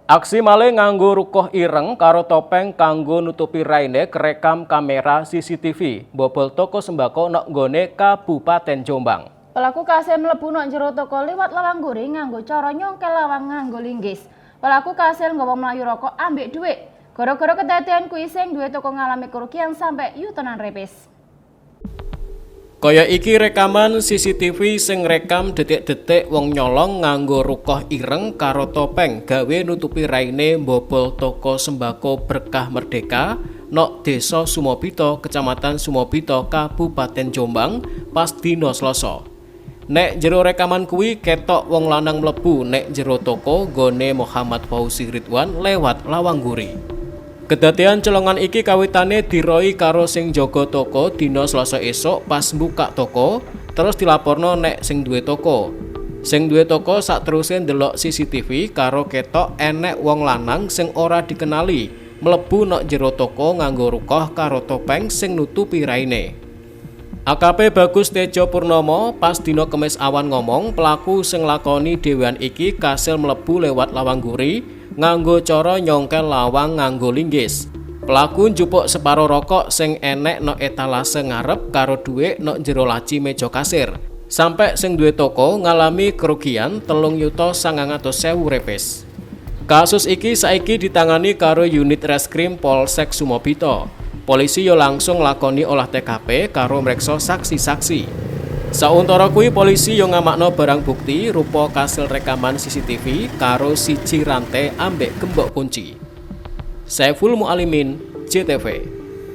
Aksi maling nganggo rukoh ireng karo topeng kanggo nutupi raine kerekam kamera CCTV bobol toko sembako nok nggone Kabupaten Jombang. Pelaku kasil mlebu nok jero toko liwat lawang guri nganggo cara nyongkel lawang nganggo linggis. Pelaku kasil nggawa mlayu rokok ambek dhuwit. Gara-gara kedadian kuwi sing duwe toko ngalami kerugian sampai yutonan repis. Kaya iki rekaman CCTV sing rekam detik-detik wong nyolong nganggo rukoh ireng karo topeng gawe nutupi raine mbobol toko sembako Berkah Merdeka nok Desa Sumobito, Kecamatan Sumobito, Kabupaten Jombang pas dina Selasa. Nek jero rekaman kuwi ketok wong lanang mlebu nek jero toko gone Muhammad Fauzi Ridwan lewat lawang guri. Kedadian colongan iki kawitane diroi karo sing jaga toko dina Selasa esuk pas buka toko, terus dilaporno nek sing duwe toko. Sing duwe toko sakteruse ndelok CCTV karo ketok enek wong lanang sing ora dikenali mlebu nok jero toko nganggo rukoh karo topeng sing nutupi raine. AKP Bagus Tejo Purnomo pas dina Kemis awan ngomong pelaku sing lakoni dhewean iki kasil mlebu lewat lawang guri nganggo cara nyongkel lawang nganggo linggis. Pelaku njupuk separo rokok sing enek nok etalase ngarep karo dhuwit nok jero laci meja kasir. Sampai sing duwe toko ngalami kerugian 3.900.000 repis. Kasus iki saiki ditangani karo unit reskrim Polsek Sumobito. Polisi yo langsung lakoni olah TKP karo mreksa saksi-saksi. Sauntara kuwi polisi yo ngamakno barang bukti rupa kasil rekaman CCTV karo siji rantai ambek gembok kunci. Saiful Mualimin, JTV.